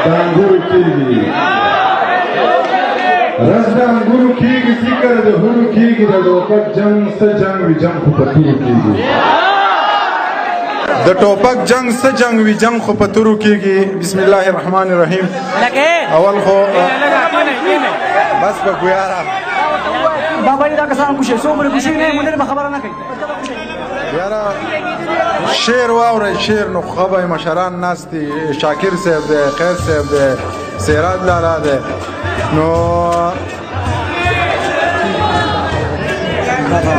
دانګورو کېږي رس دانګورو کېږي ذکر د هورو کېږي د ټوپک جنگ څه جنگ وي جنگ خو په تورو کېږي د ټوپک جنگ څه جنگ وي جنگ خو په تورو کېږي بسم الله الرحمن الرحیم اول خو بس په ګویاره بابا دا کسان کوشي څو مړ کوشي نه مونږ به خبره نه کوي یاره شعر واورئ شعر نو خبره مشران ناست دي شاکر صاحب دی خیر صاحب دی سیراج لالا دی نو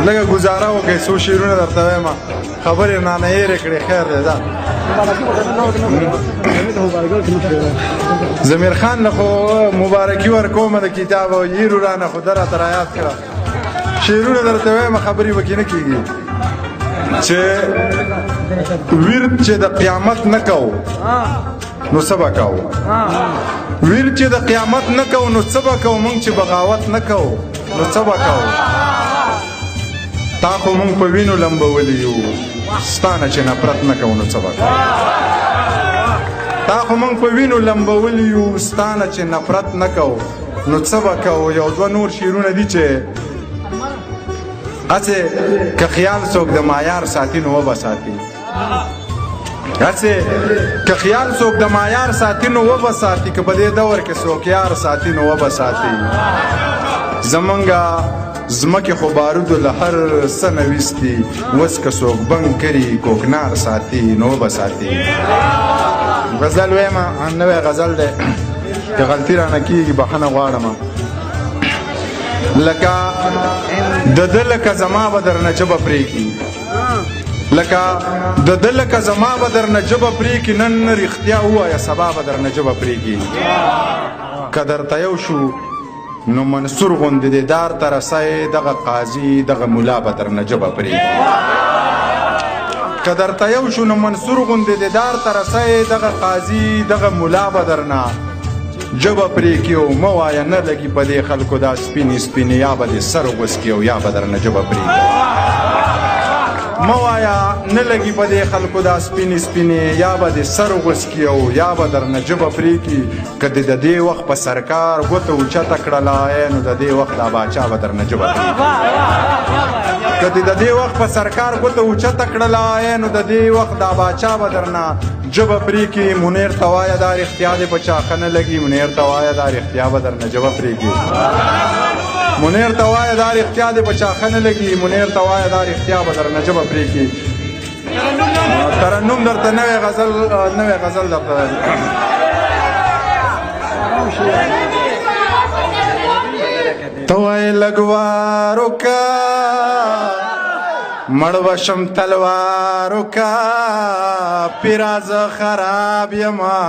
لږه ګزاره وکړئ څو شعرونه درته وایم خبرې رانه هېرې کړې خیر دی دا ضمیر خان له خو مبارکي ورکومه د کتاب او یېرو رانه خو ده راته رایاد کړه شعرونه درته وایم خبرې پکې نه کېږي چې ورد چې د قیامت نه کوو نو څه به کوو ورد چې د قیامت نه کوو نو څه به کوو موږ چې بغاوت نه کوو نو څه به کوو تا خو موږ په وینو لمبولي یو ستا نه چې نفرت نه کوو نو څه به کوو تا خو موږ په وینو لمبولي یو ستا نه چې نفرت نه کوو نو څه به کوو یو دوه نور شعرونه دي چې هسې که خیال څوک د معیار ساتي نو وبه ساتي هسې که خیال څوک د معیار ساتي نو وبه ساتي که په دې دور کې څوک یار ساتي نو وبه ساتي زمونږه ځمکې خو بارودو له هر څه نه ویستي اوس که څوک بنګ کړي کوکنار ساتي نو وبه ساتي غزل ویمه نوی غزل دی که غلطي رانه کېږي بخښنه غواړم لکه د ده لکه زما به درنه ژبه پرېږدي لکه د ده لکه زما به درنه ژبه پرېږدي نن رښتیا ووایه سبا به درنه ژبه پرېږدي که درته یو شو نو منصور غوندې دیدار ته رسی دغه قاضي دغه ملا به درنه ژبه پرېږدي که درته یو شو نو منصور غوندې دیدار ته رسی دغه قاضي دغه ملا به درنه ژبه پرې کړي او مه وایه نه لګي په دې خلکو دا سپینې سپینې یا به دې سر غوڅ کړي او یا به درنه ژبه پرې کړي مه وایه نه لګي په دې خلکو دا سپینې سپینې یا به دې سر غوڅ کړي او یا به درنه ژبه پرې کړي که دې د دې وخت په سرکار ګوته اوچته کړله نو د دې وخت دا باچا به درنه ژبه پرې کړي که دې د دې وخت په سرکار ګوته اوچته کړله نو د دې وخت دا باچا به درنه ژبه پرې کړي منیر ته وایه دا رښتیا دی په چا ښه نه لګي منیر ته وایه دا رښتیا به درنه ژبه پرې کړي منیر ته وایه دا رښتیا دی په چا ښه نه لګي منیر ته وایه دا رښتیا به درنه ژبه پرې کړي ترنم درته نوی غزل درته ته وایې لږ وار وکړه مړ وشم تلوار وکړه پیرا زه خراب یمه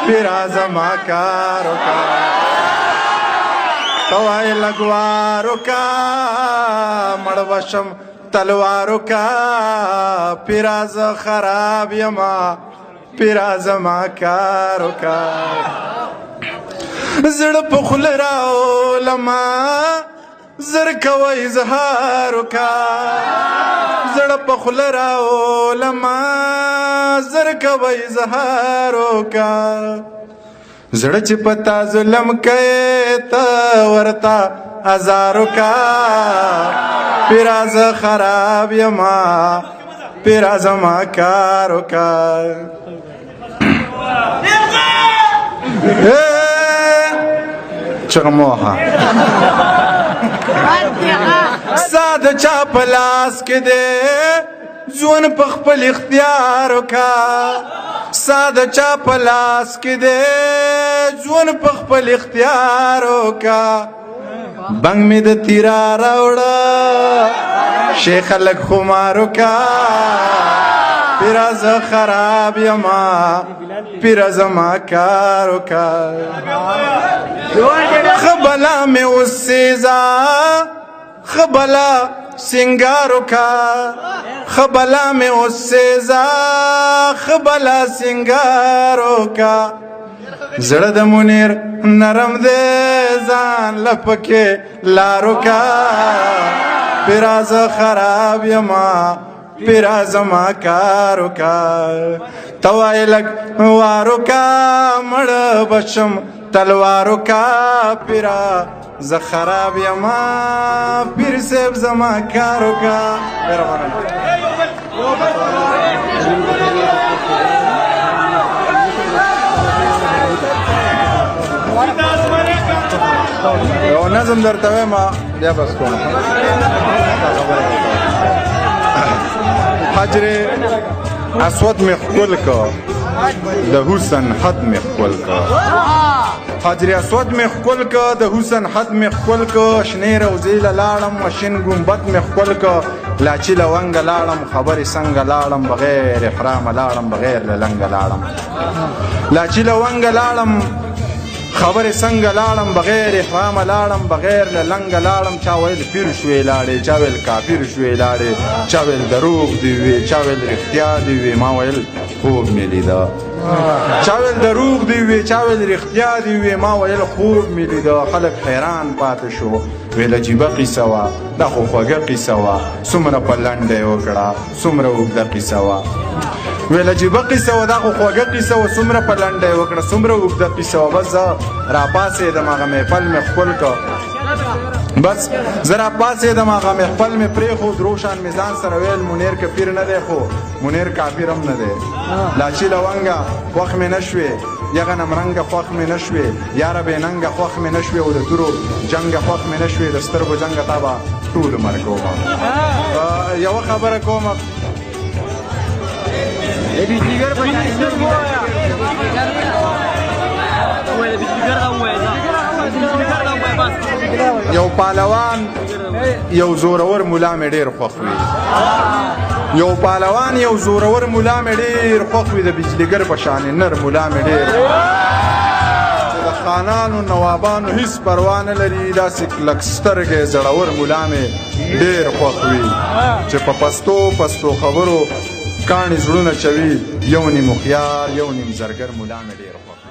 پیرا زما کار وکړه ته وایې لږ وار وکړه مړ وشم تلوار وکړه پیرا زه خراب یمه پیرا زما کار وکړه زړه په خوله راولمه زر کوه اظهار وکړه زړه په خوله راولمه زر کوه اظهار وکړه زړه چې په تا ظلم کوې ته ورته ازار وکړه پیرا زه خراب یمه پیرا زما کار وکړه چغه مه وهه ستا د چا په لاس کې دی ژوند په خپل اختیار وکړه ستا د چا په لاس کې دی ژوند په خپل اختیار وکړه بنګ مې د تیرا راوړه شیخ خلک خمار وکړه پیرا زه خراب یمه پیرا زما کار وکړه ښه بلا مې اوسېزه ښه بلا سینګار وکړه ښه بلا مې اوسېزه ښه بلا سینګار وکړه زړه د منیر نرم دی ځان له پکې لار وکړه پیرا زه خراب یمه پیرا زما کارو کا توای لگ وارو کا مړ بشم تلوارو کا پیرا ز خراب یما پیر صاحب زما کارو کا یو نظم درته وایم بیا بس کوم حجر اسود می ښکل کا د حسن حد می ښکل کا حجر اسود می ښکل کا د حسن حد می ښکل کا شنې روضې له لاړم مشین ګمبد می ښکل کا لاچي لونګه لاړم خبرې څنګه لاړم بغیر احرامه لاړم بغیر له لنګه لاړم لاچي لونګه لاړم خبرې څنګه لاړم بغیر احرامه لاړم بغیر له لنګه لاړم چا ویل پیر شوې لاړې چا ویل کافر شوې لاړې چا ویل دروغ دي وې چا ویل رښتیا دي وې ما ویل خوب مې لیده چا ویل دروغ دي وې چا ویل رښتیا دي وې ما ویل خوب مې لیده خلک حیران پاتې شو ویل عجیبه قیصه وه دا خو خوږه قیصه وه څومره په لنډه یې وکړه څومره اوږده قیصه وه ویل عجیبه قیصه وه دا خو خوږه قیصه وه څومره په لنډه یې وکړه څومره اوږده قیصه وه بس زه راپاڅېدم هغه محفل مې ښکل که بس زه راپاڅېدم هغه محفل مې پرېښود روشان مې ځان سره ویل منیر که پیر نه دی خو منیر کافر هم نه دی لاچي لونګه خوښ مې نه شوې یغه نمرنګه خوښ مې نه شوې یاره بې ننګه خوښ مې نه شوې او د تورو جنګه خوښ مې نه شوې د سترګو جنګه تا به ټول عمر کوم یوه خبره کوم یو پهلوان یو زورور ملا مې ډېر خوښ وي یو پهلوان یو زورور ملا مې ډېر خوښ وي د بجلیګر په شانې نر ملا مې ډېر چې د خانانو نوابانو هیڅ پروا نه لري داسې کلک سترګې زړور ملا مې ډېر خوښ وي چې په پستو خبرو کاڼي زړونه چوي یو نیم هوښیار یو نیم زرګر ملا مې ډېر خوښ